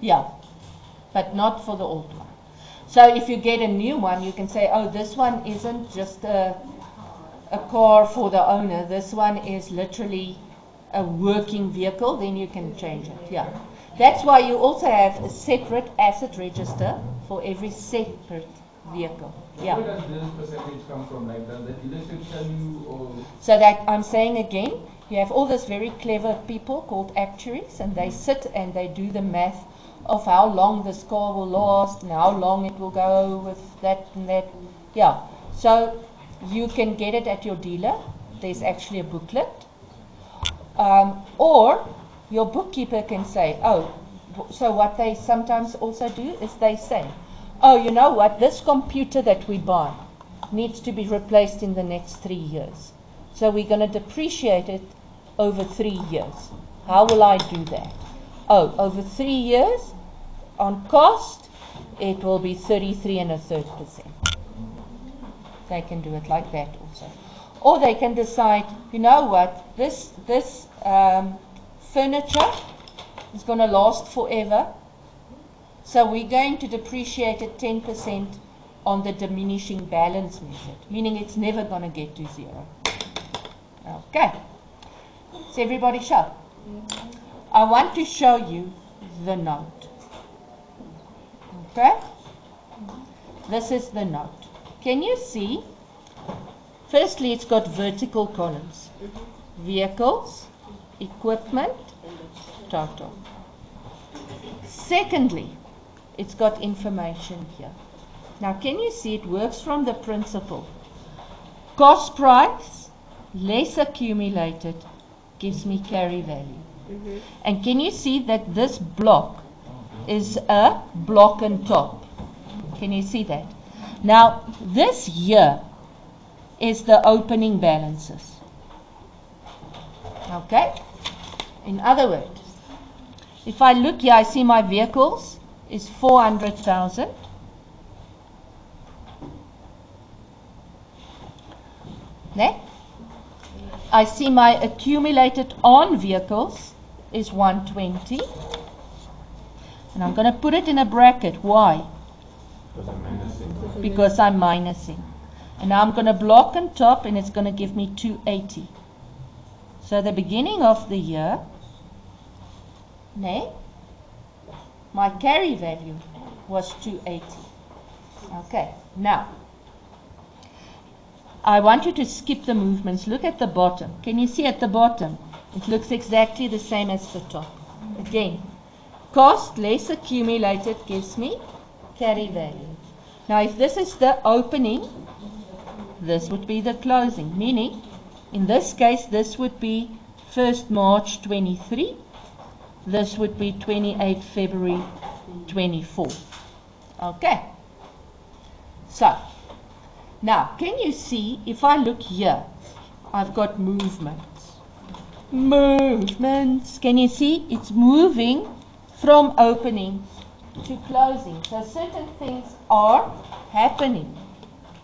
Yeah, but not for the old one. So if you get a new one, you can say, oh, this one isn't just a car for the owner. This one is literally a working vehicle. Then you can change it. Yeah. That's why you also have a separate asset register for every separate vehicle. Yeah. Where does this percentage come from? Like, does the dealership tell you, or? So that I'm saying again, you have all these very clever people called actuaries, and they sit and they do the math of how long this car will last and how long it will go with that and that. Yeah. So you can get it at your dealer. There's actually a booklet. Or your bookkeeper can say, oh, so what they sometimes also do is they say, oh, you know what, this computer that we buy needs to be replaced in the next 3 years. So we're going to depreciate it over 3 years. How will I do that? Oh, over 3 years, on cost, it will be 33.33%. They can do it like that also. Or they can decide, you know what, this furniture is going to last forever, so we're going to depreciate it 10% on the diminishing balance method, meaning it's never going to get to zero. Okay. Is everybody sure? I want to show you the note. Okay? This is the note. Can you see? Firstly, it's got vertical columns. Vehicles, equipment, total. Secondly, it's got information here. Now, can you see it works from the principle? Cost price less accumulated gives me carry value. And can you see that this block is a block and top? Can you see that? Now, this here is the opening balances. Okay? In other words, if I look here, I see my vehicles is 400,000. Ne? I see my accumulated on vehicles is 120. And I'm going to put it in a bracket. Why? Because I'm minusing. And now I'm going to block on top, and it's going to give me 280. So the beginning of the year, my carry value was 280. Okay, now I want you to skip the movements. Look at the bottom. Can you see at the bottom? It looks exactly the same as the top. Again, cost less accumulated gives me carry value. Now if this is the opening, this would be the closing, meaning in this case this would be 1st March 23, this would be 28 February 24. Okay, so now can you see, if I look here, I've got movements. Can you see it's moving from opening to closing? So certain things are happening.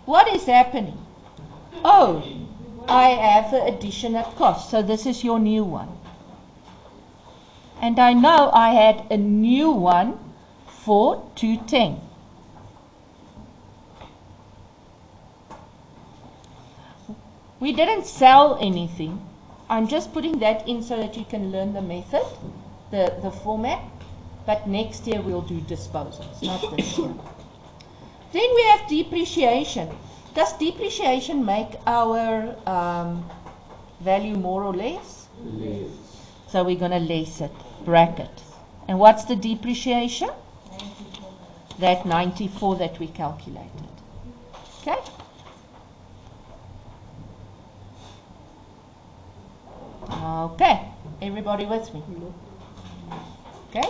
What is happening? Oh, I have an additional cost. So this is your new one. And I know I had a new one for 210. We didn't sell anything. I'm just putting that in so that you can learn the method, the format. But next year we'll do disposals, not this year. Then we have depreciation. Does depreciation make our value more or less? Yes. So we're going to less it, bracket. And what's the depreciation? 94. That 94 that we calculated. Okay? Okay. Everybody with me? Okay?